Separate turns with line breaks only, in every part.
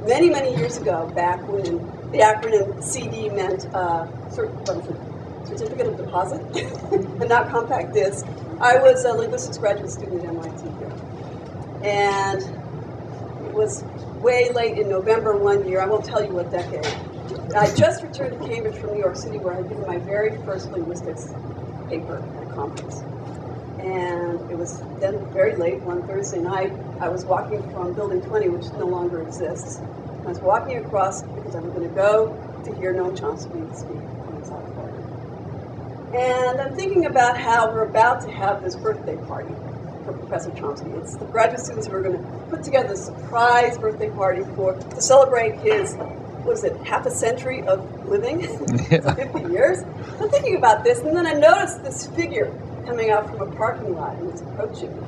many, many years ago, back when the acronym CD meant Certificate of Deposit and not compact disc, I was a linguistics graduate student at MIT here. And it was way late in November one year, I won't tell you what decade. I just returned to Cambridge from New York City, where I had given my very first linguistics paper at a conference. And it was then very late one Thursday night. I was walking from Building 20, which no longer exists. I was walking across because I was going to go to hear Noam Chomsky speak on his auditorium. And I'm thinking about how we're about to have this birthday party for Professor Chomsky. It's the graduate students who are going to put together a surprise birthday party to celebrate his, what is it, half a century of living? Yeah. 50 years. I'm thinking about this, and then I noticed this figure coming out from a parking lot, and it's approaching me.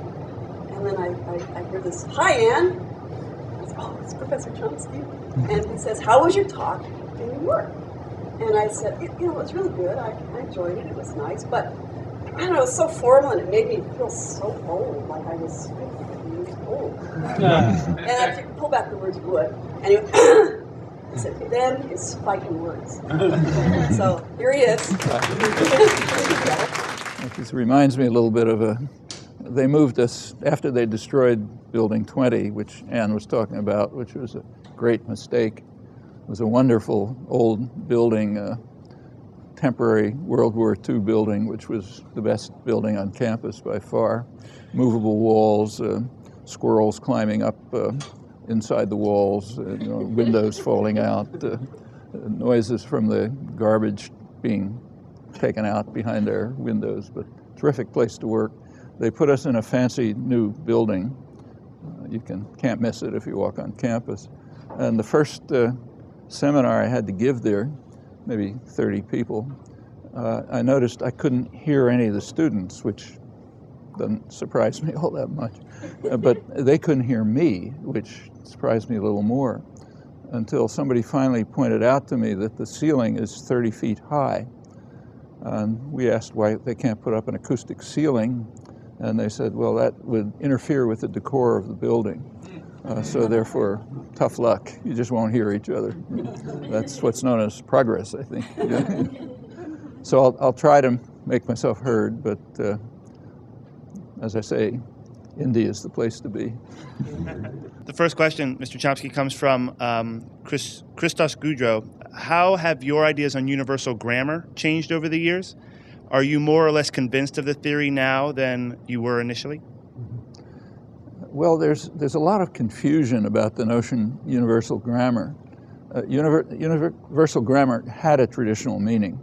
And then I hear this, "Hi, Anne." I said, "Oh, it's Professor Chomsky." And he says, "How was your talk in New York?" And I said, "It was really good. I enjoyed it. It was nice. But, I don't know, it was so formal, and it made me feel so old, like I was 50 years old." And I pull back the words would. And he I said, "Then his fighting words." So here he is.
This reminds me a little bit of they moved us, after they destroyed Building 20, which Anne was talking about, which was a great mistake. It was a wonderful old building, temporary World War II building, which was the best building on campus by far. Movable walls, squirrels climbing up inside the walls, windows falling out, noises from the garbage being taken out behind their windows, but terrific place to work. They put us in a fancy new building. You can't miss it if you walk on campus. And the first seminar I had to give there, maybe 30 people, I noticed I couldn't hear any of the students, which doesn't surprise me all that much. But they couldn't hear me, which surprised me a little more, until somebody finally pointed out to me that the ceiling is 30 feet high. And we asked why they can't put up an acoustic ceiling, and they said, well, that would interfere with the decor of the building. So therefore, tough luck. You just won't hear each other. That's what's known as progress, I think. So I'll try to make myself heard, but as I say, India is the place to be.
The first question, Mr. Chomsky, comes from Christos Goudreau. How have your ideas on universal grammar changed over the years? Are you more or less convinced of the theory now than you were initially?
Well, there's a lot of confusion about the notion universal grammar. Universal grammar had a traditional meaning,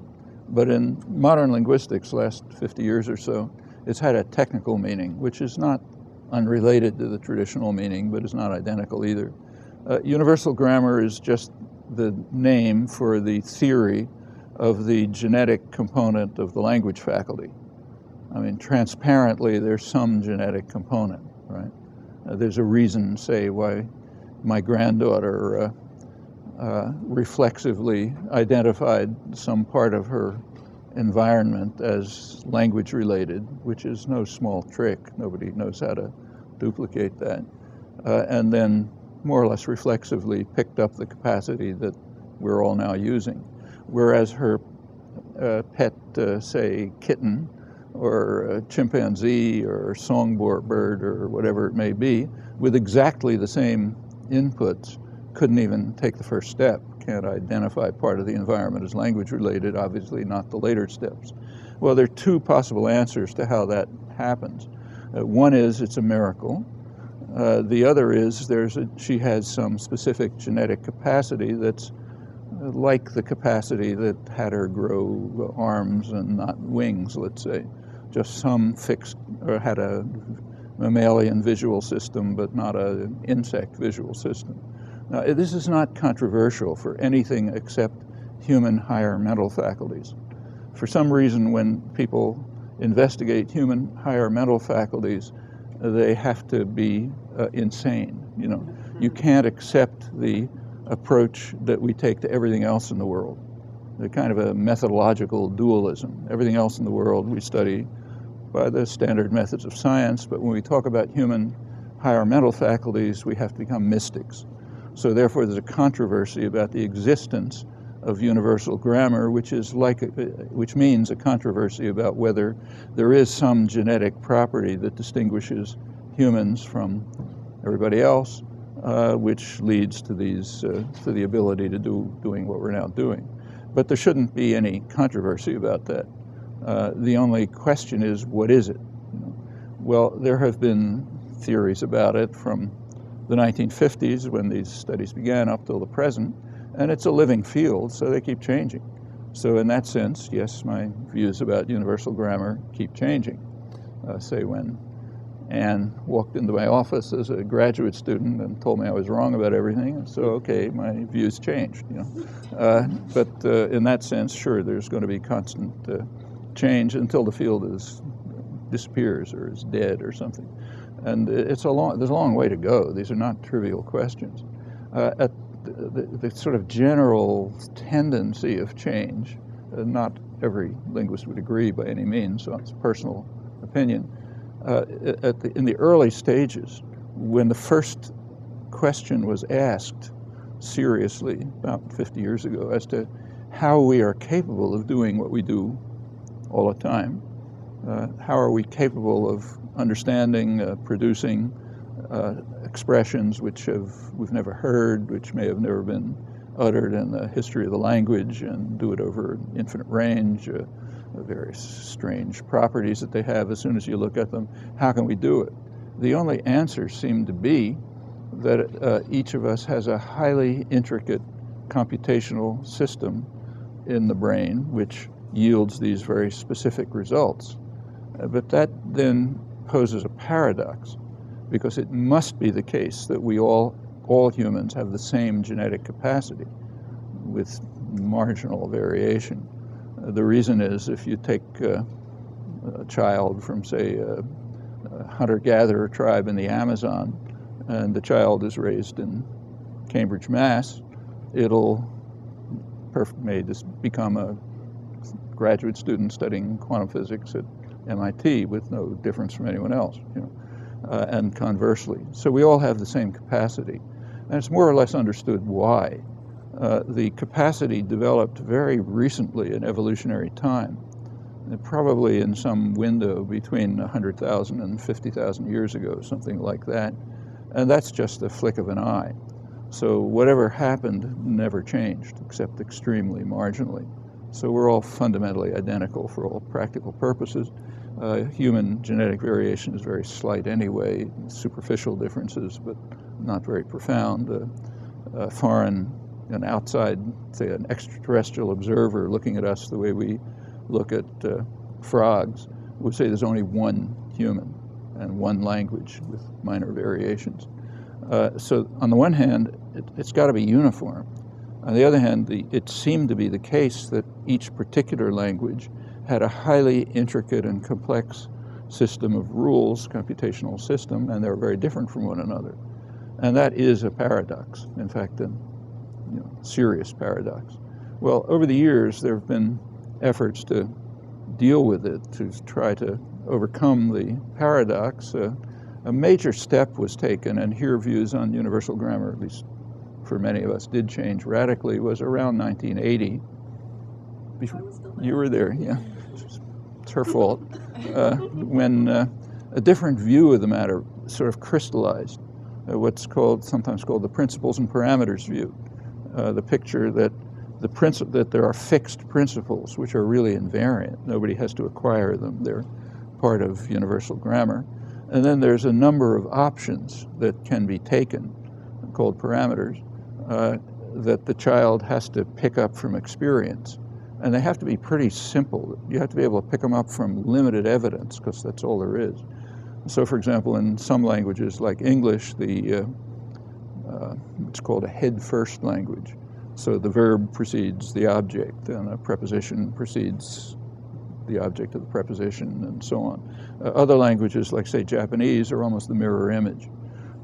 but in modern linguistics, last 50 years or so, it's had a technical meaning, which is not unrelated to the traditional meaning, but is not identical either. Universal grammar is just the name for the theory of the genetic component of the language faculty. I mean, transparently, there's some genetic component, right? There's a reason, say, why my granddaughter reflexively identified some part of her environment as language related, which is no small trick. Nobody knows how to duplicate that. And then more or less reflexively picked up the capacity that we're all now using. Whereas her pet, say, kitten, or a chimpanzee, or songbird, or whatever it may be, with exactly the same inputs, couldn't even take the first step, can't identify part of the environment as language related, obviously not the later steps. Well, there are two possible answers to how that happens. One is it's a miracle. The other is she has some specific genetic capacity that's like the capacity that had her grow arms and not wings, let's say. Just some fixed, or had a mammalian visual system, but not an insect visual system. Now, this is not controversial for anything except human higher mental faculties. For some reason, when people investigate human higher mental faculties, they have to be insane. You can't accept the approach that we take to everything else in the world. The kind of a methodological dualism. Everything else in the world we study by the standard methods of science, but when we talk about human higher mental faculties, we have to become mystics. So therefore there's a controversy about the existence of universal grammar, which means a controversy about whether there is some genetic property that distinguishes humans from everybody else, which leads to the ability to doing what we're now doing. But there shouldn't be any controversy about that. The only question is, what is it? Well, there have been theories about it from the 1950s when these studies began up till the present, and it's a living field, so they keep changing. So in that sense, yes, my views about universal grammar keep changing. Say when Anne walked into my office as a graduate student and told me I was wrong about everything, so okay, my views changed. But in that sense, sure, there's going to be constant change until the field disappears or is dead or something. And there's a long way to go. These are not trivial questions. At the sort of general tendency of change, not every linguist would agree by any means, so it's a personal opinion. In the early stages, when the first question was asked seriously about 50 years ago as to how we are capable of doing what we do all the time, how are we capable of understanding, producing expressions which we've never heard, which may have never been uttered in the history of the language, and do it over an infinite range, various strange properties that they have as soon as you look at them. How can we do it? The only answer seemed to be that each of us has a highly intricate computational system in the brain which yields these very specific results. But that then poses a paradox, because it must be the case that we all humans have the same genetic capacity with marginal variation. The reason is, if you take a child from, say, a hunter-gatherer tribe in the Amazon, and the child is raised in Cambridge, Mass, may just become a graduate student studying quantum physics at MIT with no difference from anyone else, and conversely. So we all have the same capacity, and it's more or less understood why. The capacity developed very recently in evolutionary time, probably in some window between 100,000 and 50,000 years ago, something like that, and that's just a flick of an eye. So whatever happened never changed, except extremely marginally. So we're all fundamentally identical for all practical purposes. Human genetic variation is very slight anyway, superficial differences, but not very profound. An outside, say an extraterrestrial observer looking at us the way we look at frogs would say there's only one human and one language with minor variations. So on the one hand, it's got to be uniform. On the other hand, it seemed to be the case that each particular language had a highly intricate and complex system of rules, computational system, and they're very different from one another. And that is a paradox, in fact, a serious paradox. Well, over the years, there have been efforts to deal with it, to try to overcome the paradox. A major step was taken, and here views on universal grammar, at least for many of us, did change radically, was around 1980. You were there, yeah. It's her fault. When a different view of the matter sort of crystallized, what's sometimes called the principles and parameters view. The picture that that there are fixed principles which are really invariant. Nobody has to acquire them. They're part of universal grammar. And then there's a number of options that can be taken, called parameters, that the child has to pick up from experience. And they have to be pretty simple. You have to be able to pick them up from limited evidence, because that's all there is. So, for example, in some languages like English, it's called a head-first language. So the verb precedes the object, and a preposition precedes the object of the preposition, and so on. Other languages, like, say, Japanese, are almost the mirror image.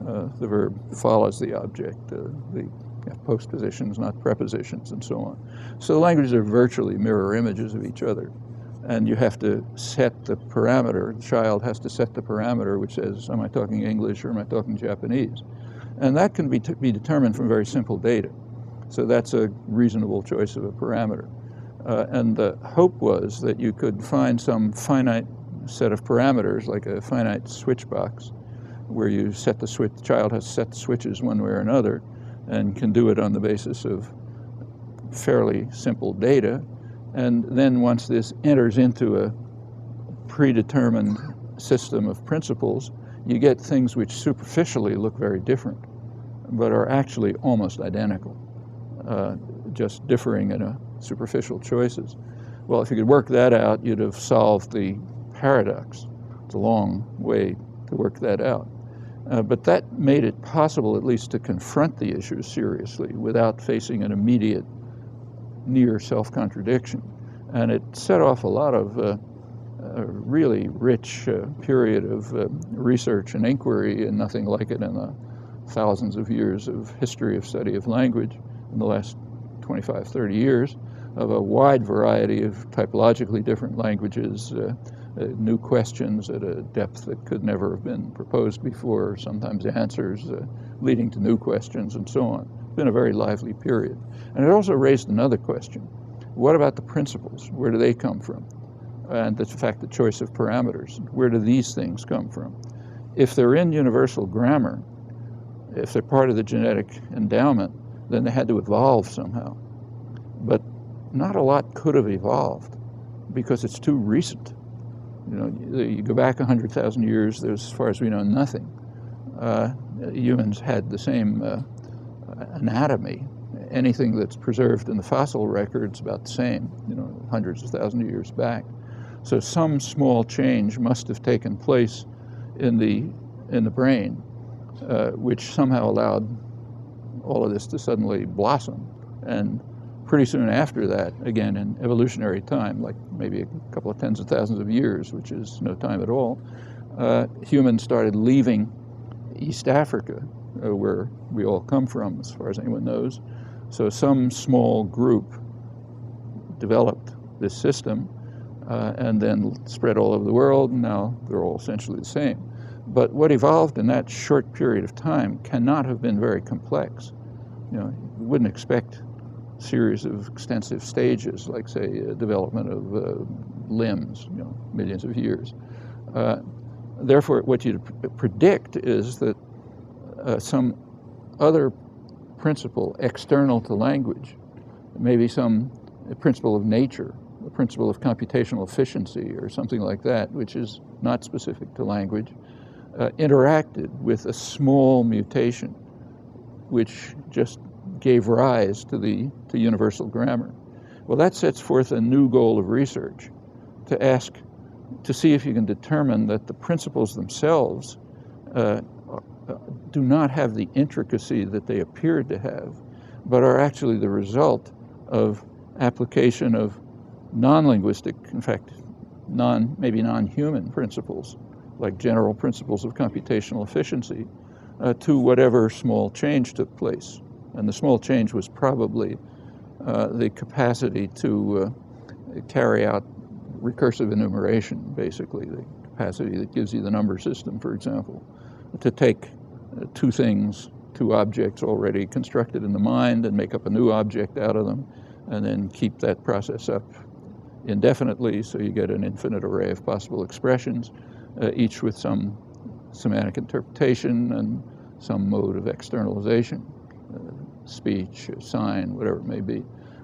The verb follows the object. The postpositions, not prepositions, and so on. So the languages are virtually mirror images of each other. And you have to set the parameter. The child has to set the parameter which says, am I talking English or am I talking Japanese? And that can be determined from very simple data. So that's a reasonable choice of a parameter. And the hope was that you could find some finite set of parameters, like a finite switch box, where you set the switch, the child has set the switches one way or another, and can do it on the basis of fairly simple data. And then once this enters into a predetermined system of principles, you get things which superficially look very different, but are actually almost identical, just differing in superficial choices. Well, if you could work that out, you'd have solved the paradox. It's a long way to work that out. But that made it possible at least to confront the issue seriously without facing an immediate near self-contradiction. And it set off a lot of a really rich period of research and inquiry, and nothing like it in the thousands of years of history of study of language in the last 25, 30 years, of a wide variety of typologically different languages, new questions at a depth that could never have been proposed before, sometimes answers leading to new questions, and so on. It's been a very lively period. And it also raised another question. What about the principles? Where do they come from? And the fact, the choice of parameters. Where do these things come from? If they're in universal grammar, if they're part of the genetic endowment, then they had to evolve somehow. But not a lot could have evolved because it's too recent. You know, you go back 100,000 years, there's, as far as we know, nothing. Humans had the same anatomy. Anything that's preserved in the fossil record's about the same, you know, hundreds of thousands of years back. So some small change must have taken place in the brain, which somehow allowed all of this to suddenly blossom. And pretty soon after that, again in evolutionary time, like maybe a couple of tens of thousands of years, which is no time at all, humans started leaving East Africa, where we all come from, as far as anyone knows. So some small group developed this system and then spread all over the world, and now they're all essentially the same. But what evolved in that short period of time cannot have been very complex. You know, you wouldn't expect a series of extensive stages, like, say, development of limbs, you know, millions of years. Therefore, what you'd predict is that some other principle external to language, maybe some principle of nature, a principle of computational efficiency or something like that, which is not specific to language, interacted with a small mutation which just gave rise to universal grammar. Well, that sets forth a new goal of research, to see if you can determine that the principles themselves do not have the intricacy that they appeared to have, but are actually the result of application of non-linguistic, in fact, maybe non-human principles, like general principles of computational efficiency, to whatever small change took place. And the small change was probably the capacity to carry out recursive enumeration, basically, the capacity that gives you the number system, for example, to take two objects already constructed in the mind and make up a new object out of them, and then keep that process up indefinitely, so you get an infinite array of possible expressions, each with some semantic interpretation and some mode of externalization, speech, sign, whatever it may be.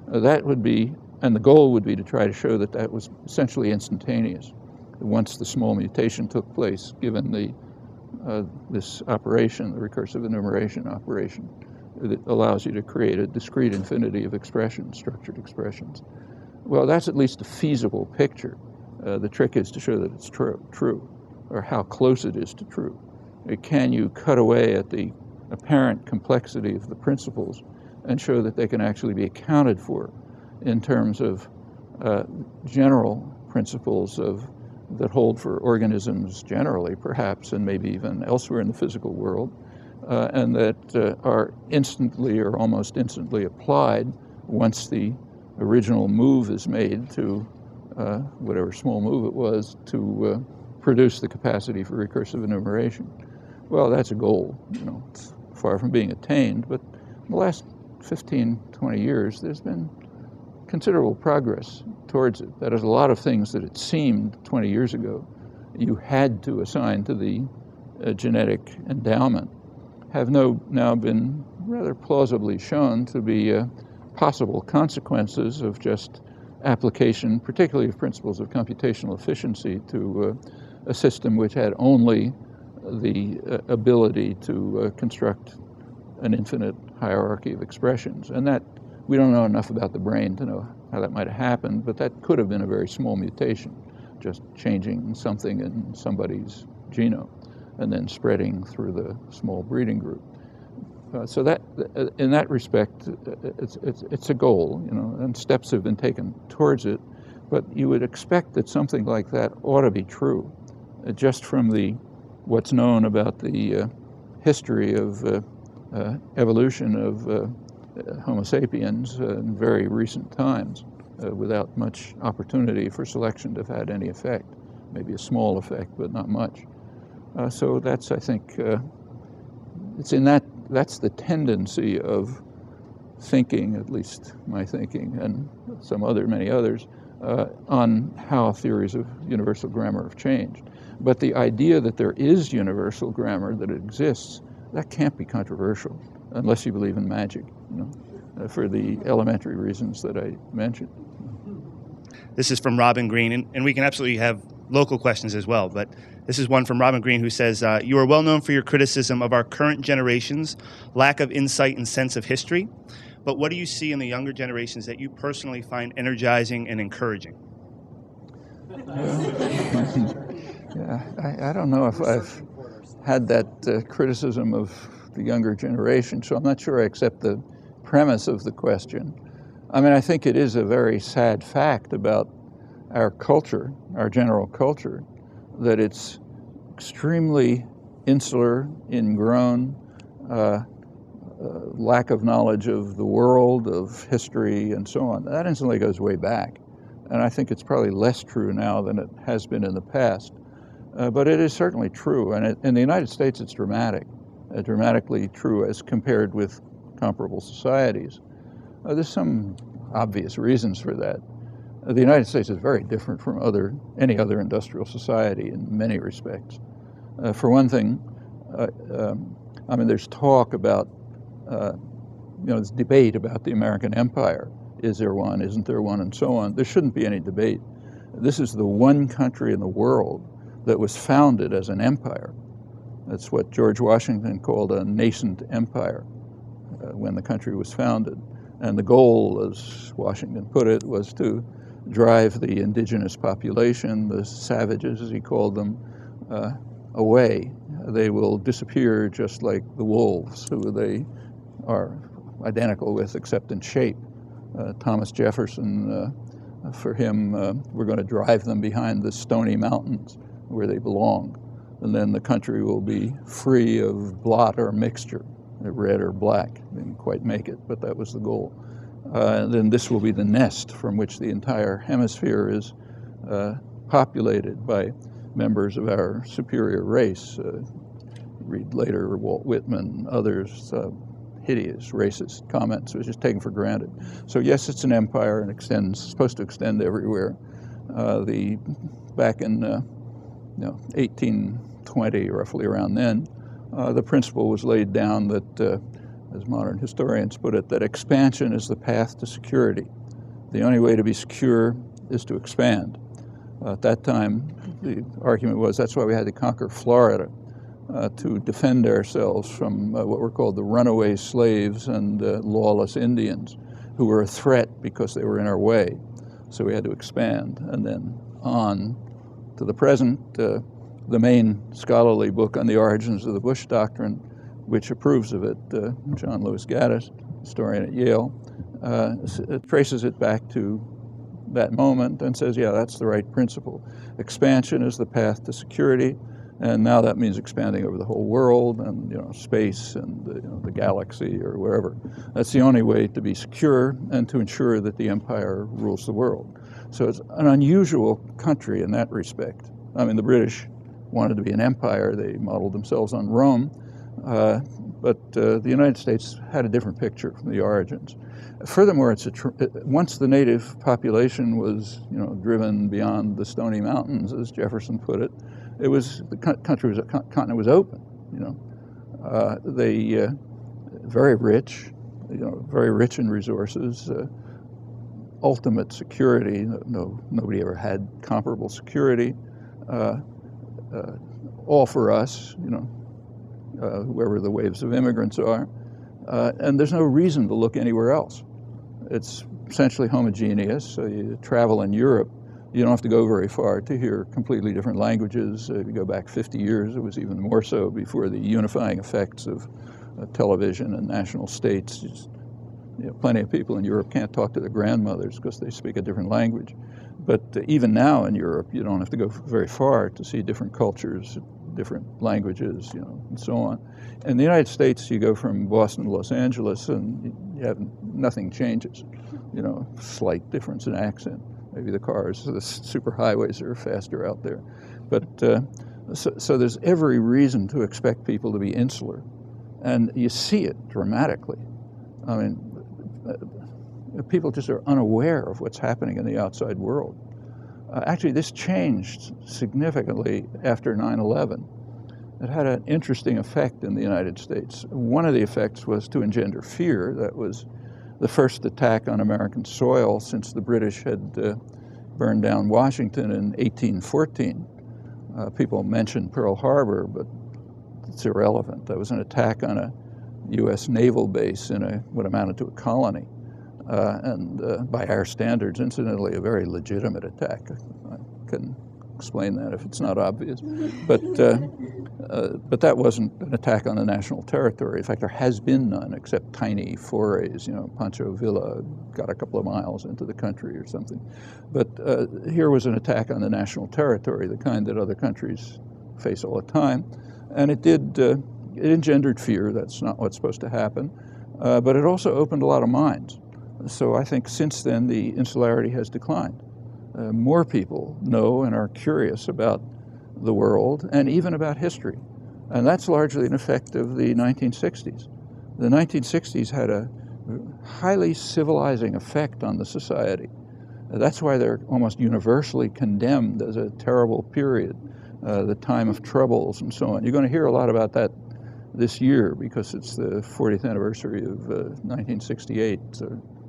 That would be, and the goal would be to try to show that that was essentially instantaneous. Once the small mutation took place, given this operation, the recursive enumeration operation, that allows you to create a discrete infinity of expressions, structured expressions. Well, that's at least a feasible picture. The trick is to show that it's true, or how close it is to true. Can you cut away at the apparent complexity of the principles and show that they can actually be accounted for in terms of general principles that hold for organisms generally, perhaps, and maybe even elsewhere in the physical world, and that are instantly or almost instantly applied once the original move is made to whatever small move it was to produce the capacity for recursive enumeration. Well, that's a goal. You know, it's far from being attained, but in the last 15, 20 years, there's been considerable progress towards it. That is, a lot of things that it seemed 20 years ago you had to assign to the genetic endowment have now been rather plausibly shown to be possible consequences of just application, particularly of principles of computational efficiency, to a system which had only the ability to construct an infinite hierarchy of expressions. And that, we don't know enough about the brain to know how that might have happened, but that could have been a very small mutation, just changing something in somebody's genome and then spreading through the small breeding group. So that, in that respect, it's a goal, and steps have been taken towards it. But you would expect that something like that ought to be true, just from what's known about the history of evolution of Homo sapiens in very recent times, without much opportunity for selection to have had any effect. Maybe a small effect, but not much. So that's, I think, that's the tendency of thinking, at least my thinking, and many others, on how theories of universal grammar have changed. But the idea that there is universal grammar, that it exists, that can't be controversial, unless you believe in magic, for the elementary reasons that I mentioned.
This is from Robin Green, and we can absolutely have local questions as well, but this is one from Robin Green who says, you are well known for your criticism of our current generation's lack of insight and sense of history, but what do you see in the younger generations that you personally find energizing and encouraging?
I don't know if I've had that criticism of the younger generation, so I'm not sure I accept the premise of the question. I mean, I think it is a very sad fact about our culture, our general culture, that it's extremely insular, ingrown, lack of knowledge of the world, of history, and so on. That instantly goes way back. And I think it's probably less true now than it has been in the past. But it is certainly true. And in the United States, it's dramatically true as compared with comparable societies. There's some obvious reasons for that. The United States is very different from any other industrial society in many respects. For one thing, there's talk about, this debate about the American empire. Is there one? Isn't there one? And so on. There shouldn't be any debate. This is the one country in the world that was founded as an empire. That's what George Washington called a nascent empire when the country was founded. And the goal, as Washington put it, was to drive the indigenous population, the savages as he called them, away. They will disappear just like the wolves, who they are identical with except in shape. Thomas Jefferson, for him, we're going to drive them behind the stony mountains where they belong. And then the country will be free of blot or mixture, red or black. They didn't quite make it, but that was the goal. Then this will be the nest from which the entire hemisphere is populated by members of our superior race. Read later Walt Whitman, others, hideous racist comments, which is taken for granted. So yes, it's an empire and supposed to extend everywhere. Back in 1820, roughly around then, the principle was laid down that, as modern historians put it, that expansion is the path to security. The only way to be secure is to expand. At that time, the argument was that's why we had to conquer Florida, to defend ourselves from what were called the runaway slaves and lawless Indians, who were a threat because they were in our way. So we had to expand. And then on to the present, the main scholarly book on the origins of the Bush Doctrine, which approves of it, John Lewis Gaddis, historian at Yale, traces it back to that moment and says, yeah, that's the right principle. Expansion is the path to security, and now that means expanding over the whole world and space and the galaxy or wherever. That's the only way to be secure and to ensure that the empire rules the world. So it's an unusual country in that respect. I mean, the British wanted to be an empire. They modeled themselves on Rome. But the United States had a different picture from the origins. Furthermore, once the native population was, driven beyond the Stony Mountains, as Jefferson put it, the continent was open. They very rich, very rich in resources, ultimate security. Nobody ever had comparable security. All for us, whoever the waves of immigrants are. And there's no reason to look anywhere else. It's essentially homogeneous. So you travel in Europe, you don't have to go very far to hear completely different languages. If you go back 50 years, it was even more so before the unifying effects of television and national states. Plenty of people in Europe can't talk to their grandmothers because they speak a different language. But even now in Europe, you don't have to go very far to see different cultures, different languages, and so on. In the United States, you go from Boston to Los Angeles and nothing changes. Slight difference in accent. Maybe the superhighways are faster out there. But so there's every reason to expect people to be insular. And you see it dramatically. I mean, people just are unaware of what's happening in the outside world. Actually, this changed significantly after 9/11. It had an interesting effect in the United States. One of the effects was to engender fear. That was the first attack on American soil since the British had burned down Washington in 1814. People mention Pearl Harbor, but it's irrelevant. That was an attack on a U.S. naval base in what amounted to a colony. And by our standards, incidentally, a very legitimate attack. I can explain that if it's not obvious. But that wasn't an attack on the national territory. In fact, there has been none except tiny forays. Pancho Villa got a couple of miles into the country or something. But here was an attack on the national territory, the kind that other countries face all the time. And it engendered fear. That's not what's supposed to happen. But it also opened a lot of minds. So I think since then the insularity has declined. More people know and are curious about the world and even about history. And that's largely an effect of the 1960s. The 1960s had a highly civilizing effect on the society. That's why they're almost universally condemned as a terrible period, the time of troubles and so on. You're going to hear a lot about that this year because it's the 40th anniversary of 1968.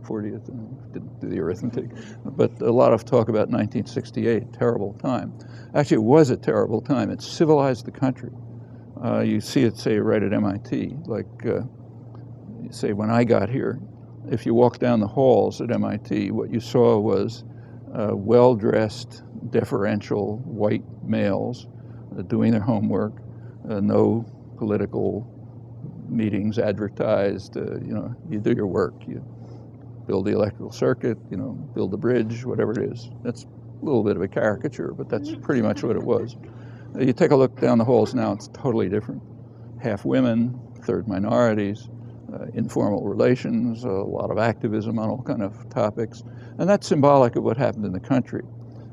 40th, didn't do the arithmetic, but a lot of talk about 1968, terrible time. Actually, it was a terrible time. It civilized the country. You see it, say, right at MIT. Like, say, when I got here, if you walk down the halls at MIT, what you saw was well-dressed, deferential white males doing their homework, no political meetings advertised. You do your work. You build the electrical circuit, build the bridge, whatever it is. That's a little bit of a caricature, but that's pretty much what it was. You take a look down the halls now, it's totally different. Half women, third minorities, informal relations, a lot of activism on all kind of topics. And that's symbolic of what happened in the country.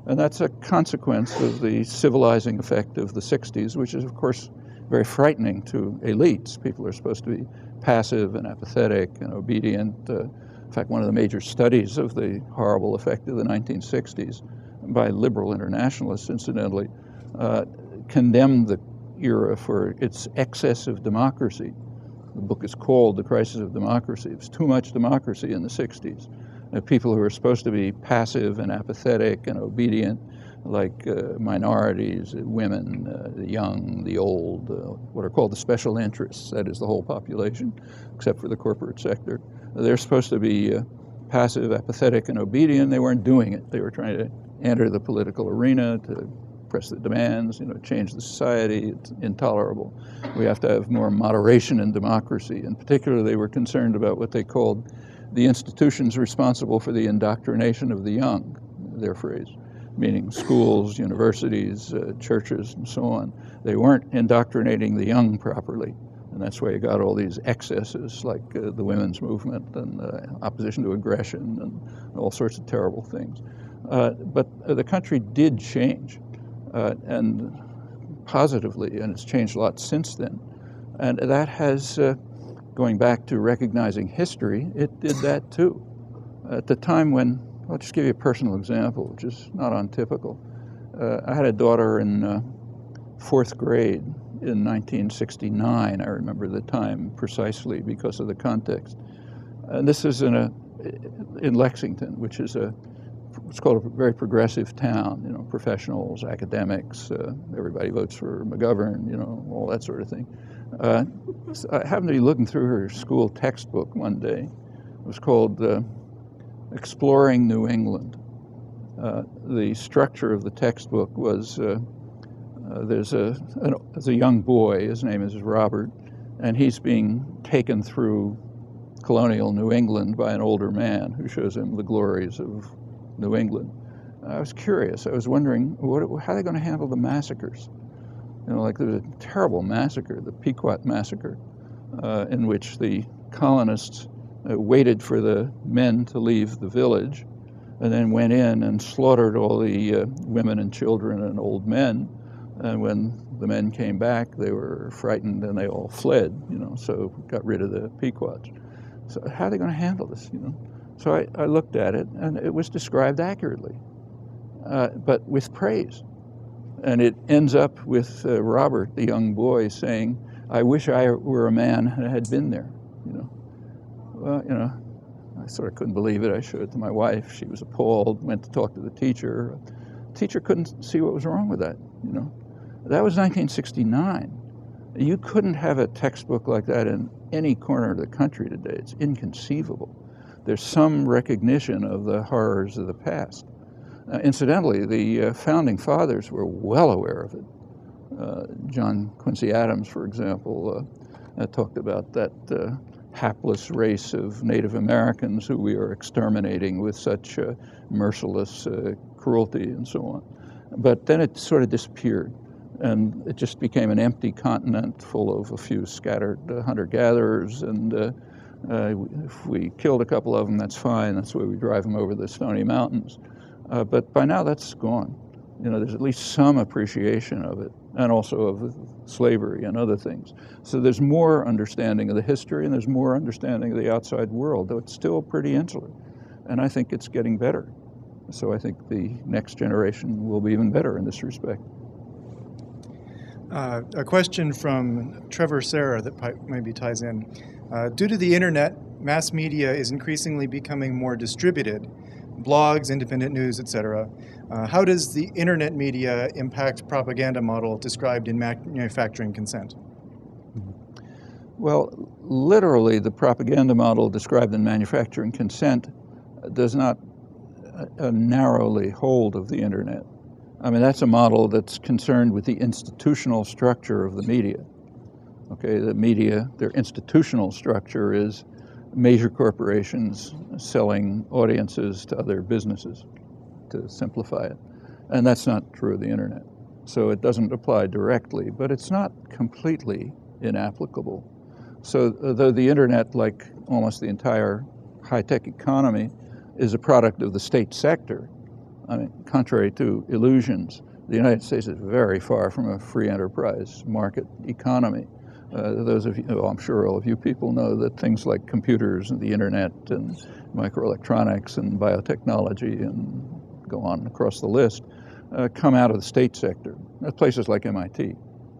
And that's a consequence of the civilizing effect of the 60s, which is, of course, very frightening to elites. People are supposed to be passive and apathetic and obedient. In fact, one of the major studies of the horrible effect of the 1960s by liberal internationalists, incidentally, condemned the era for its excess of democracy. The book is called The Crisis of Democracy. It was too much democracy in the 60s. People who were supposed to be passive and apathetic and obedient, like minorities, women, the young, the old, what are called the special interests, that is the whole population, except for the corporate sector. They're supposed to be passive, apathetic, and obedient. They weren't doing it. They were trying to enter the political arena to press the demands, change the society. It's intolerable. We have to have more moderation in democracy. In particular, they were concerned about what they called the institutions responsible for the indoctrination of the young, their phrase, meaning schools, universities, churches, and so on. They weren't indoctrinating the young properly. And that's why you got all these excesses like the women's movement and opposition to aggression and all sorts of terrible things. But the country did change, and positively, and it's changed a lot since then. And that has going back to recognizing history, it did that too. At the time when, I'll just give you a personal example, which is not untypical. I had a daughter in fourth grade in 1969. I remember the time precisely because of the context. And this is in Lexington, which is it's called a very progressive town. You know, professionals, academics, everybody votes for McGovern. You know, all that sort of thing. So I happened to be looking through her school textbook one day. It was called Exploring New England. The structure of the textbook was there's a young boy, his name is Robert, and he's being taken through colonial New England by an older man who shows him the glories of New England. I was curious. I was wondering, how are they going to handle the massacres? You know, like there was a terrible massacre, the Pequot massacre, in which the colonists waited for the men to leave the village and then went in and slaughtered all the women and children and old men. And when the men came back, they were frightened and they all fled, you know, so got rid of the Pequots. So how are they going to handle this, you know? So I looked at it, and it was described accurately, but with praise. And it ends up with Robert, the young boy, saying, "I wish I were a man and had been there," you know. Well, you know, I sort of couldn't believe it. I showed it to my wife. She was appalled, went to talk to the teacher. The teacher couldn't see what was wrong with that, you know. That was 1969. You couldn't have a textbook like that in any corner of the country today. It's inconceivable. There's some recognition of the horrors of the past. Incidentally, the founding fathers were well aware of it. John Quincy Adams, for example, talked about that hapless race of Native Americans who we are exterminating with such merciless cruelty and so on. But then it sort of disappeared, and it just became an empty continent full of a few scattered hunter-gatherers, and if we killed a couple of them, that's fine. That's why we drive them over the Stony Mountains. But by now, that's gone. You know, there's at least some appreciation of it, and also of slavery and other things. So there's more understanding of the history, and there's more understanding of the outside world, though it's still pretty insular. And I think it's getting better. So I think the next generation will be even better in this respect.
A question from Trevor Serra that maybe ties in. Due to the internet, mass media is increasingly becoming more distributed, blogs, independent news, etc. How does the internet media impact propaganda model described in manufacturing consent?
Well, literally, the propaganda model described in manufacturing consent does not narrowly hold of the internet. I mean, that's a model that's concerned with the institutional structure of the media. Okay, the media, their institutional structure is major corporations selling audiences to other businesses, to simplify it. And that's not true of the internet. So it doesn't apply directly, but it's not completely inapplicable. So though the internet, like almost the entire high-tech economy, is a product of the state sector, I mean, contrary to illusions, the United States is very far from a free enterprise market economy. Those of you, well, I'm sure all of you people know that things like computers and the internet and microelectronics and biotechnology and go on across the list come out of the state sector. Places like MIT.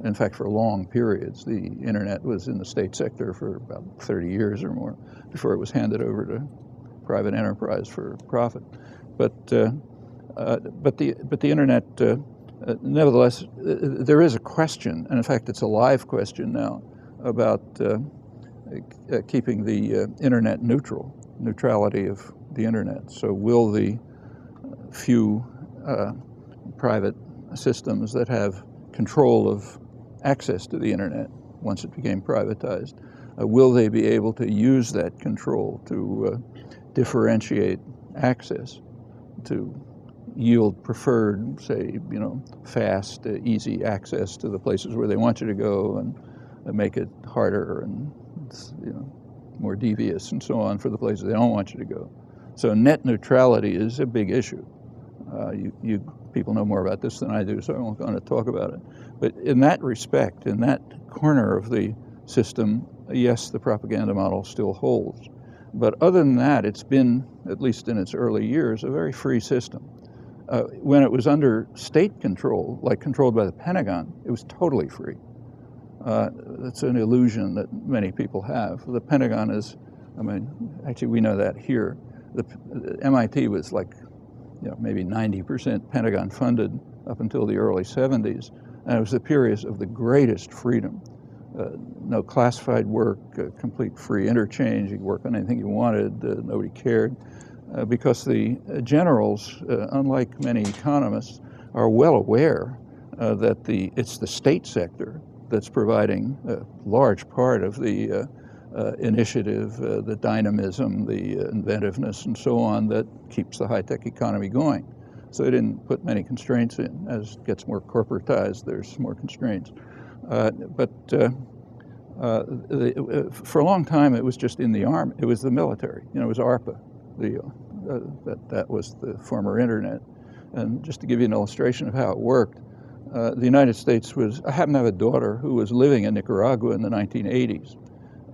In fact, for long periods, the internet was in the state sector for about 30 years or more before it was handed over to private enterprise for profit. But the internet, nevertheless, there is a question, and in fact, it's a live question now about keeping the internet neutral, neutrality of the internet. So, will the few private systems that have control of access to the internet once it became privatized, will they be able to use that control to differentiate access, to yield preferred, say, fast, easy access to the places where they want you to go, and make it harder and more devious and so on for the places they don't want you to go. So net neutrality is a big issue. You people know more about this than I do, so I won't go on to talk about it. But in that respect, in that corner of the system, yes, the propaganda model still holds. But other than that, it's been, at least in its early years, a very free system. When it was under state control, like controlled by the Pentagon, it was totally free. That's an illusion that many people have. The Pentagon is, I mean, actually we know that here. The MIT was like, maybe 90% Pentagon funded up until the early 70s, and it was the period of the greatest freedom. No classified work, complete free interchange. You could work on anything you wanted. Nobody cared. Because the generals, unlike many economists, are well aware that it's the state sector that's providing a large part of the initiative, the dynamism, the inventiveness, and so on that keeps the high-tech economy going. So they didn't put many constraints in. As it gets more corporatized, there's more constraints. For a long time, it was just in the army. It was the military. It was ARPA. That was the former internet. And just to give you an illustration of how it worked, the United States I happen to have a daughter who was living in Nicaragua in the 1980s.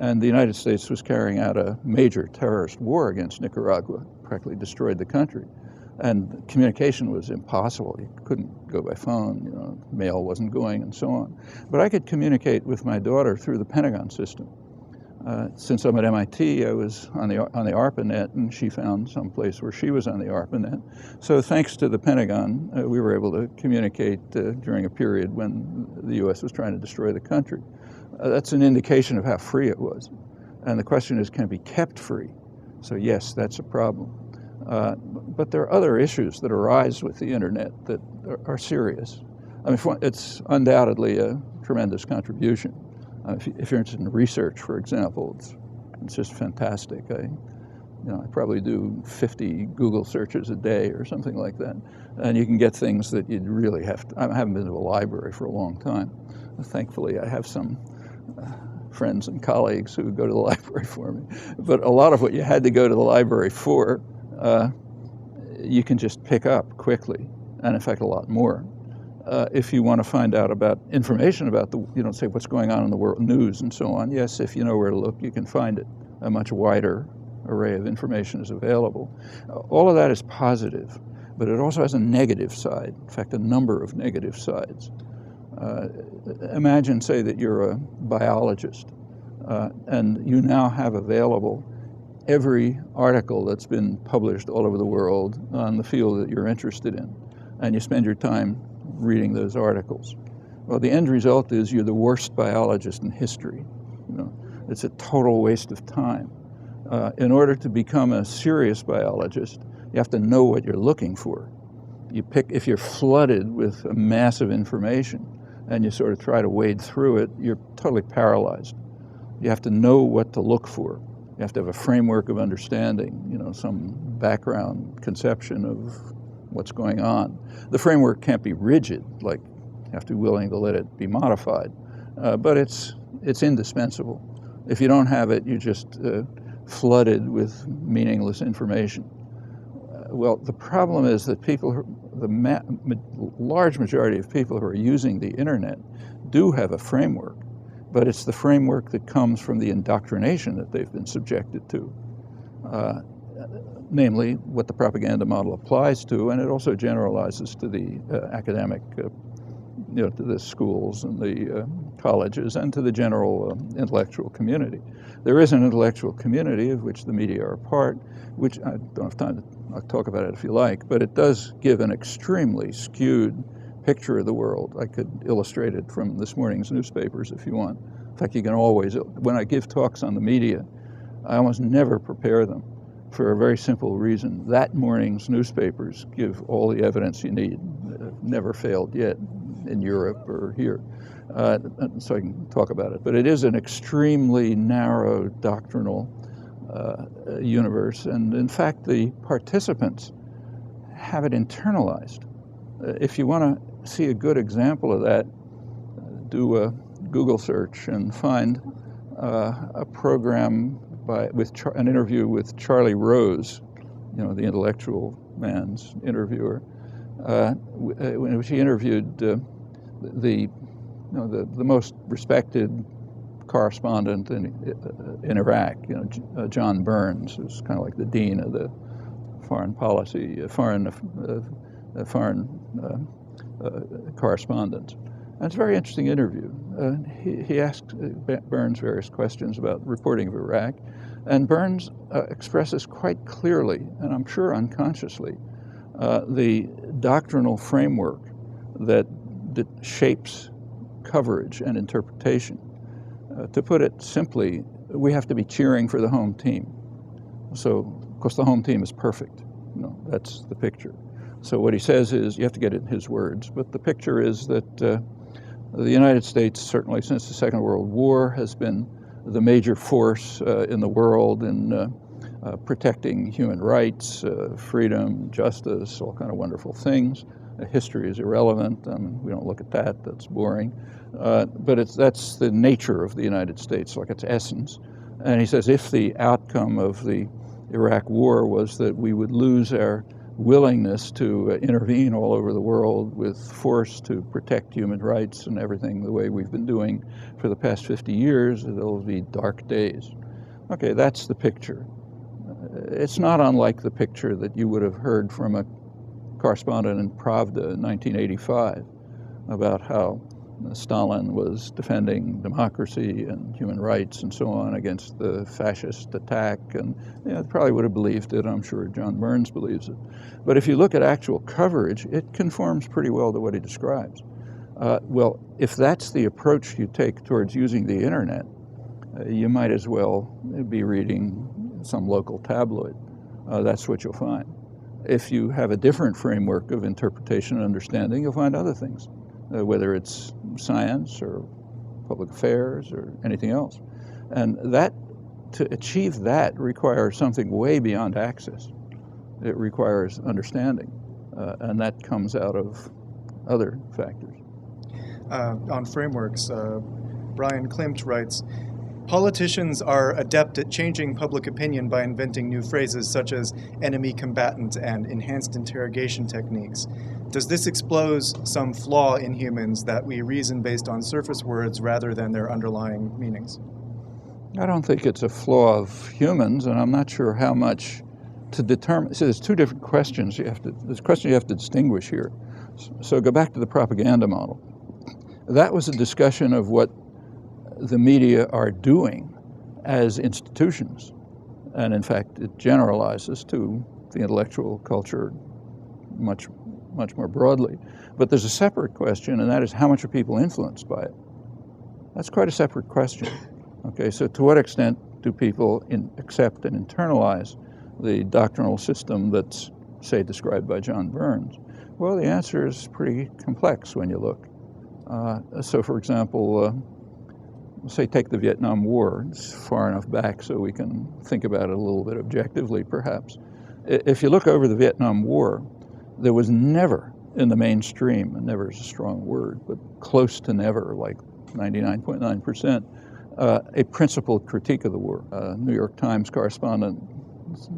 And the United States was carrying out a major terrorist war against Nicaragua, practically destroyed the country. And communication was impossible. You couldn't go by phone, mail wasn't going, and so on. But I could communicate with my daughter through the Pentagon system. Since I'm at MIT, I was on the ARPANET, and she found some place where she was on the ARPANET. So thanks to the Pentagon, we were able to communicate during a period when the U.S. was trying to destroy the country. That's an indication of how free it was. And the question is, can it be kept free? So yes, that's a problem. But there are other issues that arise with the internet that are serious. I mean, it's undoubtedly a tremendous contribution. If you're interested in research, for example, it's just fantastic. I probably do 50 Google searches a day or something like that. And you can get things that you'd really have to. I haven't been to a library for a long time. Thankfully, I have some friends and colleagues who go to the library for me. But a lot of what you had to go to the library for, you can just pick up quickly, and in fact, a lot more. If you want to find out about information about say what's going on in the world news and so on, yes, if you know where to look, you can find it. A much wider array of information is available. All of that is positive, but it also has a negative side. In fact, a number of negative sides. Imagine, say, that you're a biologist, and you now have available every article that's been published all over the world on the field that you're interested in, and you spend your time reading those articles. Well, the end result is you're the worst biologist in history. It's a total waste of time. In order to become a serious biologist, you have to know what you're looking for. If you're flooded with a mass of information and you sort of try to wade through it, you're totally paralyzed. You have to know what to look for. You have to have a framework of understanding, some background conception of what's going on. The framework can't be rigid, like you have to be willing to let it be modified, but it's indispensable. If you don't have it, you're just flooded with meaningless information. Well, the problem is that large majority of people who are using the internet do have a framework, but it's the framework that comes from the indoctrination that they've been subjected to. Namely, what the propaganda model applies to, and it also generalizes to the academic, to the schools and the colleges and to the general intellectual community. There is an intellectual community of which the media are a part, which I don't have time to talk about it if you like, but it does give an extremely skewed picture of the world. I could illustrate it from this morning's newspapers if you want. In fact, you can always, when I give talks on the media, I almost never prepare them, for a very simple reason. That morning's newspapers give all the evidence you need. Never failed yet in Europe or here. So I can talk about it. But it is an extremely narrow doctrinal universe. And in fact, the participants have it internalized. If you want to see a good example of that, do a Google search and find a program an interview with Charlie Rose, the intellectual man's interviewer, in which he interviewed the most respected correspondent in Iraq, John Burns, who's kind of like the dean of the foreign policy, foreign correspondence. And it's a very interesting interview. He asked Burns various questions about reporting of Iraq, and Burns expresses quite clearly, and I'm sure unconsciously, the doctrinal framework that shapes coverage and interpretation. To put it simply, we have to be cheering for the home team. So, of course, the home team is perfect. That's the picture. So what he says is, you have to get it in his words, but the picture is that the United States, certainly since the Second World War, has been the major force in the world in protecting human rights, freedom, justice, all kind of wonderful things. History is irrelevant. We don't look at that. That's boring. But that's the nature of the United States, like its essence. And he says if the outcome of the Iraq War was that we would lose our willingness to intervene all over the world with force to protect human rights and everything the way we've been doing for the past 50 years, it'll be dark days. Okay, that's the picture. It's not unlike the picture that you would have heard from a correspondent in Pravda in 1985 about how Stalin was defending democracy and human rights and so on against the fascist attack, and probably would have believed it. I'm sure John Burns believes it. But if you look at actual coverage, it conforms pretty well to what he describes. Well, if that's the approach you take towards using the internet, you might as well be reading some local tabloid. That's what you'll find. If you have a different framework of interpretation and understanding, you'll find other things. Whether it's science or public affairs or anything else. And to achieve that requires something way beyond access. It requires understanding, and that comes out of other factors.
On frameworks, Brian Klimt writes, politicians are adept at changing public opinion by inventing new phrases such as enemy combatant and enhanced interrogation techniques. Does this expose some flaw in humans that we reason based on surface words rather than their underlying meanings?
I don't think it's a flaw of humans, and I'm not sure how much to determine. So there's two different questions there's a question you have to distinguish here. So go back to the propaganda model. That was a discussion of what the media are doing as institutions. And in fact, it generalizes to the intellectual culture much more broadly. But there's a separate question, and that is how much are people influenced by it? That's quite a separate question. Okay, so to what extent do people accept and internalize the doctrinal system that's, say, described by John Burns? Well, the answer is pretty complex when you look. So for example, say take the Vietnam War. It's far enough back so we can think about it a little bit objectively, perhaps. If you look over the Vietnam War, there was never in the mainstream, and never is a strong word, but close to never, like 99.9%, a principled critique of the war. New York Times correspondent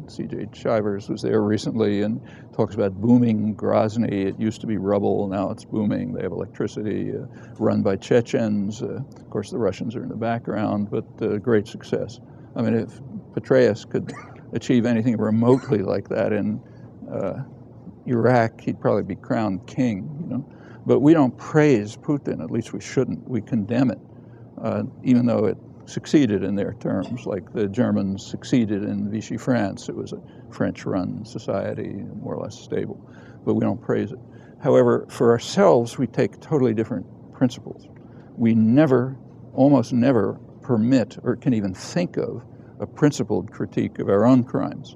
C.J. Chivers was there recently and talks about booming Grozny. It used to be rubble, now it's booming. They have electricity, run by Chechens. Of course, the Russians are in the background, but great success. I mean, if Petraeus could achieve anything remotely like that in Iraq, he'd probably be crowned king, But we don't praise Putin, at least we shouldn't. We condemn it, even though it succeeded in their terms, like the Germans succeeded in Vichy France. It was a French-run society, more or less stable, but we don't praise it. However, for ourselves, we take totally different principles. We almost never permit or can even think of a principled critique of our own crimes.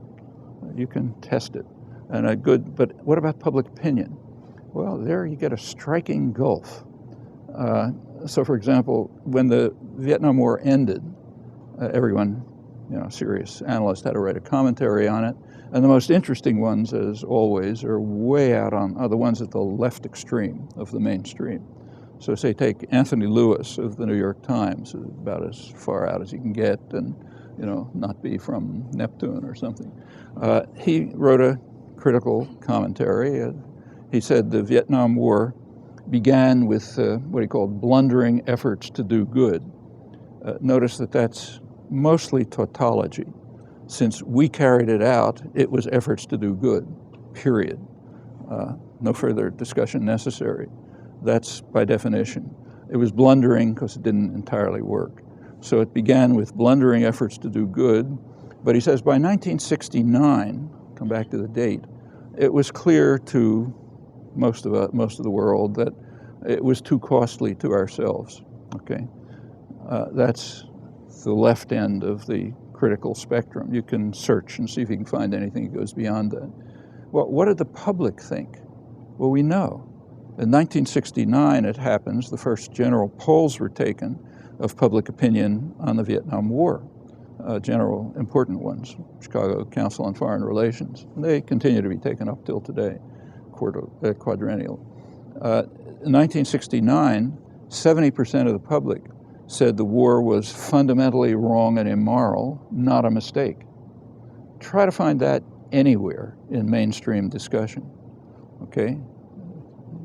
You can test it. But what about public opinion? Well, there you get a striking gulf. So, for example, when the Vietnam War ended, everyone, serious analysts had to write a commentary on it. And the most interesting ones, as always, are way out are the ones at the left extreme of the mainstream. So say take Anthony Lewis of the New York Times, about as far out as you can get and, not be from Neptune or something. He wrote a critical commentary. He said the Vietnam War began with what he called blundering efforts to do good. Notice that that's mostly tautology. Since we carried it out, it was efforts to do good, period. No further discussion necessary. That's by definition. It was blundering because it didn't entirely work. So it began with blundering efforts to do good, but he says by 1969, come back to the date, it was clear to most of the world that it was too costly to ourselves, okay? That's the left end of the critical spectrum. You can search and see if you can find anything that goes beyond that. Well, what did the public think? Well, we know. In 1969, it happens, the first general polls were taken of public opinion on the Vietnam War, general important ones, Chicago Council on Foreign Relations. And they continue to be taken up till today, quadrennial. In 1969, 70% of the public said the war was fundamentally wrong and immoral, not a mistake. Try to find that anywhere in mainstream discussion, okay?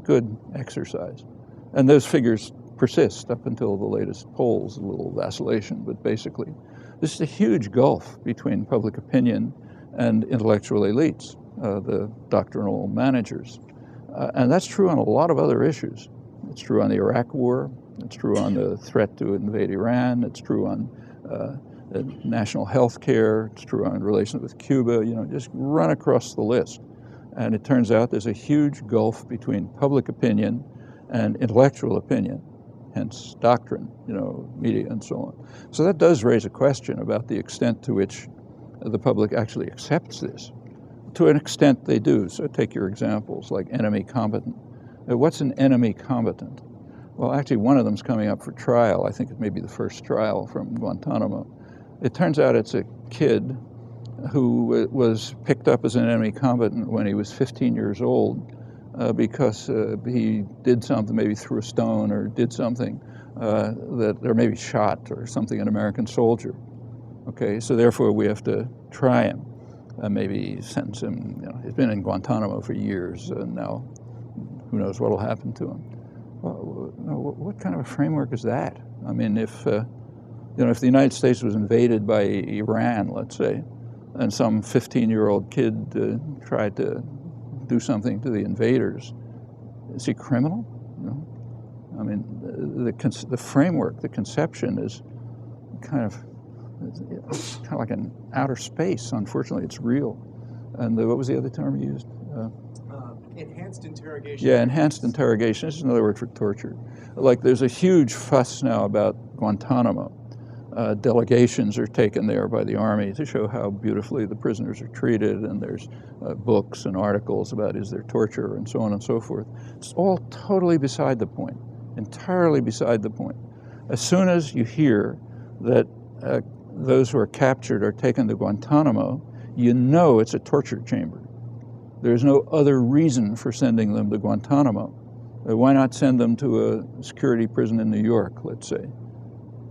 Good exercise. And those figures persist up until the latest polls, a little vacillation, but basically, this is a huge gulf between public opinion and intellectual elites, the doctrinal managers. And that's true on a lot of other issues. It's true on the Iraq War, it's true on the threat to invade Iran, it's true on national health care, it's true on relations with Cuba, you know, just run across the list. And it turns out there's a huge gulf between public opinion and intellectual opinion, hence doctrine, you know, media and so on. So that does raise a question about the extent to which the public actually accepts this. To an extent they do. So take your examples like enemy combatant. What's an enemy combatant? Well, actually one of them's coming up for trial. I think it may be the first trial from Guantanamo. It turns out it's a kid who was picked up as an enemy combatant when he was 15 years old because he did something, maybe threw a stone or did something or maybe shot or something an American soldier. Okay, so therefore we have to try him, maybe sentence him. You know, he's been in Guantanamo for years, and now who knows what will happen to him. Well, what kind of a framework is that? I mean, if the United States was invaded by Iran, let's say, and some 15-year-old kid tried to do something to the invaders, is he criminal? No. I mean, the framework, the conception is kind of like an outer space. Unfortunately, it's real. And what was the other term you used?
Enhanced interrogation.
Yeah, enhanced interrogation. This is another word for torture. Like, there's a huge fuss now about Guantanamo. Delegations are taken there by the Army to show how beautifully the prisoners are treated, and there's books and articles about is there torture and so on and so forth. It's all totally beside the point, entirely beside the point. As soon as you hear that those who are captured are taken to Guantanamo, you know it's a torture chamber. There's no other reason for sending them to Guantanamo. Why not send them to a security prison in New York, let's say?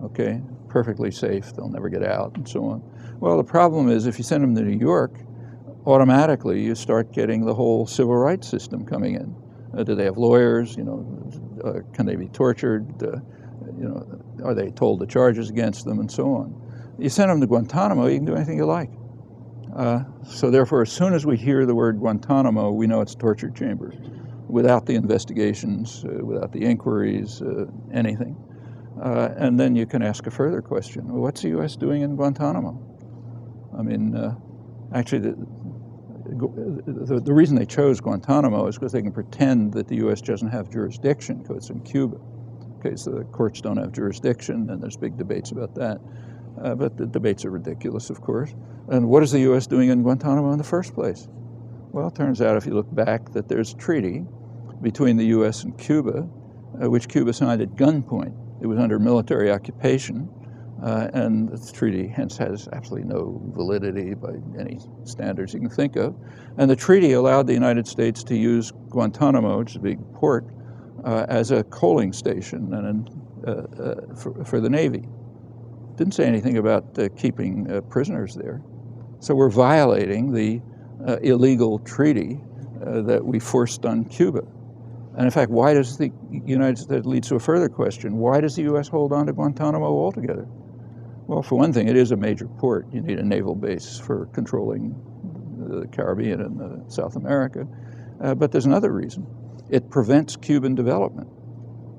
Okay, perfectly safe, they'll never get out, and so on. Well, the problem is if you send them to New York, automatically you start getting the whole civil rights system coming in. Do they have lawyers? You know, can they be tortured? You know, are they told the charges against them, and so on? You send them to Guantanamo, you can do anything you like. So therefore, as soon as we hear the word Guantanamo, we know it's a torture chamber, without the investigations, without the inquiries, anything. And then you can ask a further question. Well, what's the U.S. doing in Guantanamo? I mean, actually, the reason they chose Guantanamo is because they can pretend that the U.S. doesn't have jurisdiction because it's in Cuba. Okay, so the courts don't have jurisdiction, and there's big debates about that. But the debates are ridiculous, of course. And what is the U.S. doing in Guantanamo in the first place? Well, it turns out, if you look back, that there's a treaty between the U.S. and Cuba, which Cuba signed at gunpoint. It was under military occupation, and the treaty hence has absolutely no validity by any standards you can think of. And the treaty allowed the United States to use Guantanamo, which is a big port, as a coaling station and for the Navy. Didn't say anything about keeping prisoners there. So we're violating the illegal treaty that we forced on Cuba. And in fact, why does the United States, that leads to a further question, why does the U.S. hold on to Guantanamo altogether? Well, for one thing, it is a major port. You need a naval base for controlling the Caribbean and South America. But there's another reason. It prevents Cuban development.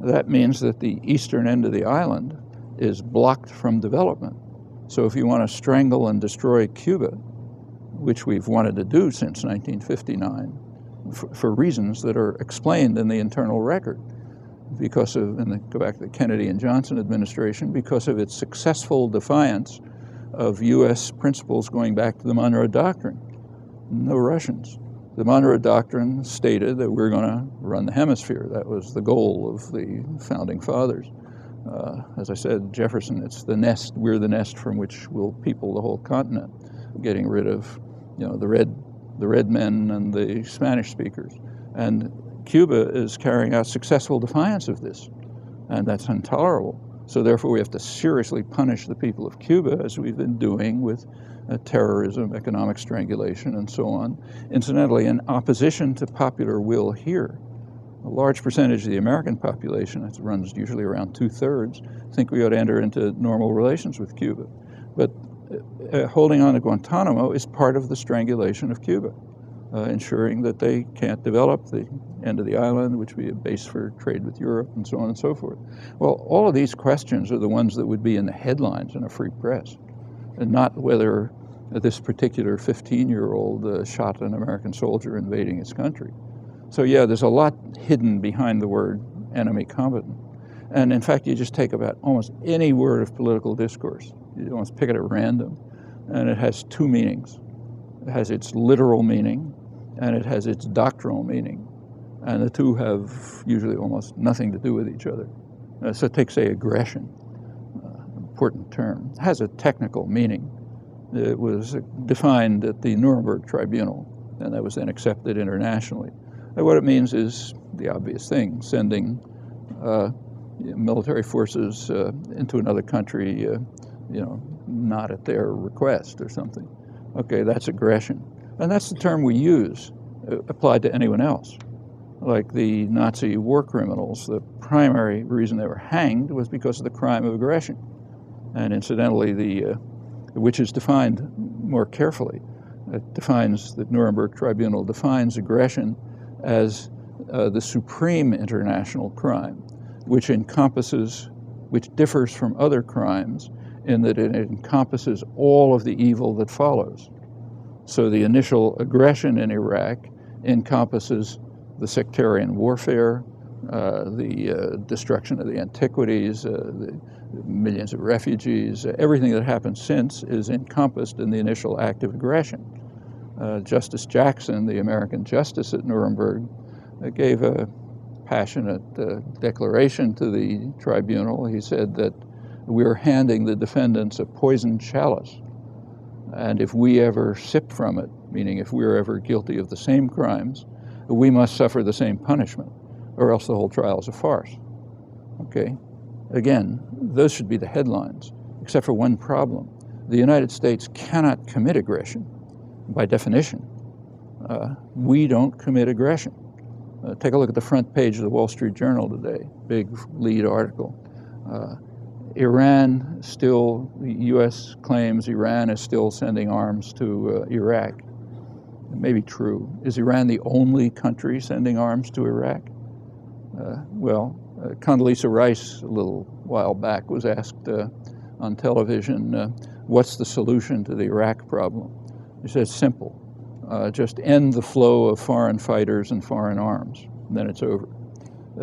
That means that the eastern end of the island is blocked from development. So if you want to strangle and destroy Cuba, which we've wanted to do since 1959, for reasons that are explained in the internal record, because of, and go back to the Kennedy and Johnson administration, because of its successful defiance of U.S. principles going back to the Monroe Doctrine. No Russians. The Monroe Doctrine stated that we're going to run the hemisphere. That was the goal of the founding fathers. As I said, Jefferson, it's the nest, we're the nest from which we'll people the whole continent, getting rid of, the red men and the Spanish speakers. And Cuba is carrying out successful defiance of this, and that's intolerable. So therefore we have to seriously punish the people of Cuba, as we've been doing with terrorism, economic strangulation, and so on. Incidentally, in opposition to popular will here, a large percentage of the American population, it runs usually around 2/3, think we ought to enter into normal relations with Cuba. But holding on to Guantanamo is part of the strangulation of Cuba, ensuring that they can't develop the end of the island, which would be a base for trade with Europe, and so on and so forth. Well, all of these questions are the ones that would be in the headlines in a free press, and not whether this particular 15-year-old shot an American soldier invading his country. So yeah, there's a lot hidden behind the word enemy combatant. And in fact, you just take about almost any word of political discourse, you almost pick it at random, and it has two meanings. It has its literal meaning, and it has its doctrinal meaning. And the two have usually almost nothing to do with each other. So take, say, aggression, important term, it has a technical meaning. It was defined at the Nuremberg Tribunal, and that was then accepted internationally. And what it means is the obvious thing, sending military forces into another country, not at their request or something. Okay, that's aggression. And that's the term we use applied to anyone else. Like the Nazi war criminals, the primary reason they were hanged was because of the crime of aggression. And incidentally, which is defined more carefully. It defines, the Nuremberg Tribunal defines aggression as the supreme international crime, which differs from other crimes in that it encompasses all of the evil that follows. So the initial aggression in Iraq encompasses the sectarian warfare, the destruction of the antiquities, the millions of refugees, everything that happened since is encompassed in the initial act of aggression. Justice Jackson, the American justice at Nuremberg, gave a passionate declaration to the tribunal. He said that we're handing the defendants a poisoned chalice, and if we ever sip from it, meaning if we're ever guilty of the same crimes, we must suffer the same punishment, or else the whole trial is a farce. Okay? Again, those should be the headlines, except for one problem. The United States cannot commit aggression by definition. We don't commit aggression. Take a look at the front page of the Wall Street Journal today, big lead article. Iran still, the U.S. claims Iran is still sending arms to Iraq. It may be true. Is Iran the only country sending arms to Iraq? Condoleezza Rice, a little while back, was asked on television, what's the solution to the Iraq problem? He said, simple. Just end the flow of foreign fighters and foreign arms, and then it's over.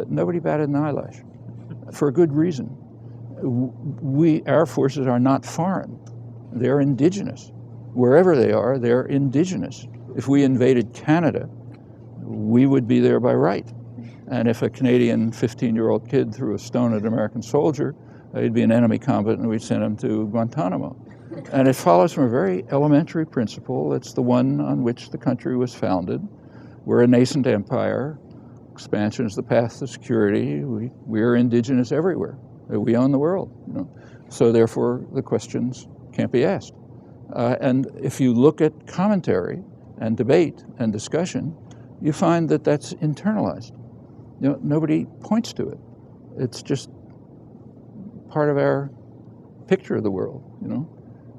Nobody batted an eyelash, for a good reason. Our forces are not foreign. They're indigenous. Wherever they are, they're indigenous. If we invaded Canada, we would be there by right. And if a Canadian 15-year-old kid threw a stone at an American soldier, he'd be an enemy combatant and we'd send him to Guantanamo. And it follows from a very elementary principle. It's the one on which the country was founded. We're a nascent empire. Expansion is the path to security. We are indigenous everywhere. We own the world. So therefore, the questions can't be asked. And if you look at commentary and debate and discussion, you find that that's internalized. nobody points to it. It's just part of our picture of the world,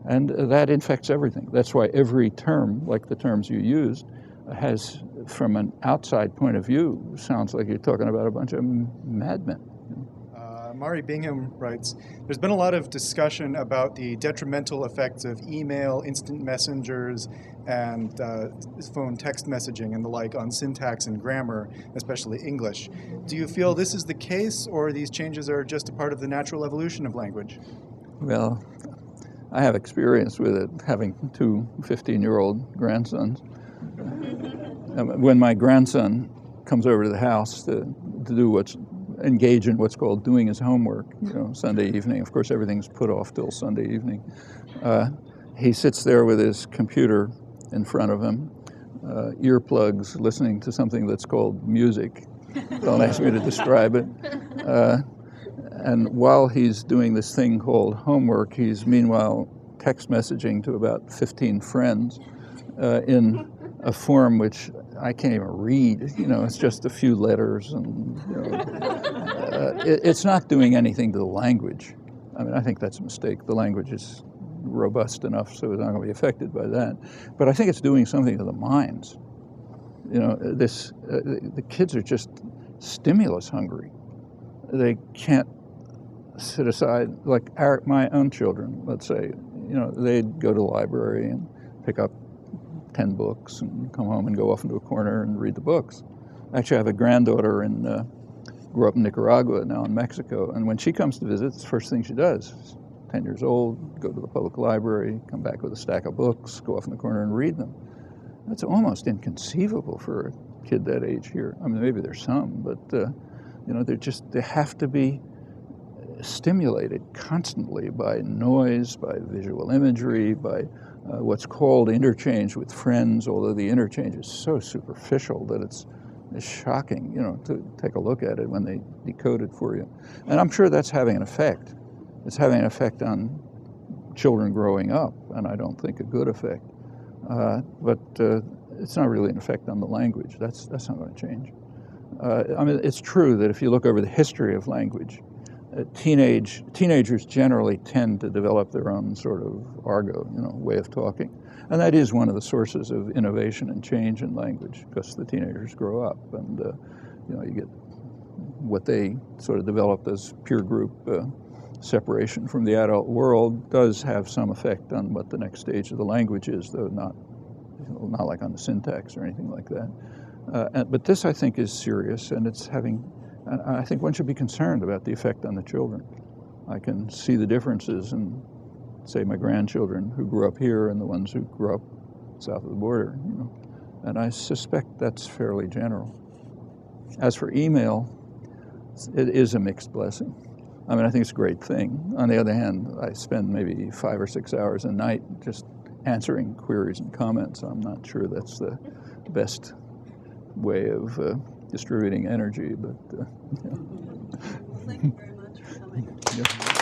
and that infects everything. That's why every term, like the terms you used, has, from an outside point of view, sounds like you're talking about a bunch of madmen.
Mari Bingham writes, there's been a lot of discussion about the detrimental effects of email, instant messengers, and phone text messaging and the like on syntax and grammar, especially English. Do you feel this is the case, or these changes are just a part of the natural evolution of language?
Well, I have experience with it, having two 15-year-old grandsons. When my grandson comes over to the house to engage in what's called doing his homework, Sunday evening. Of course, everything's put off till Sunday evening. He sits there with his computer in front of him, earplugs, listening to something that's called music. Don't ask me to describe it. And while he's doing this thing called homework, he's meanwhile text messaging to about 15 friends in a form which I can't even read. It's just a few letters, and it's not doing anything to the language. I mean, I think that's a mistake. The language is robust enough, so it's not going to be affected by that. But I think it's doing something to the minds. The kids are just stimulus hungry. They can't sit aside, like my own children, let's say, they'd go to the library and pick up 10 books and come home and go off into a corner and read the books. Actually, I have a granddaughter grew up in Nicaragua, now in Mexico, and when she comes to visit, it's the first thing she does. 10 years old, go to the public library, come back with a stack of books, go off in the corner and read them. That's almost inconceivable for a kid that age here. I mean, maybe there's some, but they have to be stimulated constantly by noise, by visual imagery, by what's called interchange with friends, although the interchange is so superficial that it's shocking, to take a look at it when they decode it for you. And I'm sure that's having an effect. It's having an effect on children growing up, and I don't think a good effect. But it's not really an effect on the language. That's not going to change. I mean, it's true that if you look over the history of language, teenagers generally tend to develop their own sort of argot, way of talking. And that is one of the sources of innovation and change in language, because the teenagers grow up and, you get what they sort of developed as peer group separation from the adult world does have some effect on what the next stage of the language is, though not like on the syntax or anything like that. But this, I think, is serious, and I think one should be concerned about the effect on the children. I can see the differences in, say, my grandchildren who grew up here and the ones who grew up south of the border, and I suspect that's fairly general. As for email, it is a mixed blessing. I mean, I think it's a great thing. On the other hand, I spend maybe 5 or 6 hours a night just answering queries and comments. I'm not sure that's the best way of distributing energy, but
Well, thank you very much for coming.
Yeah.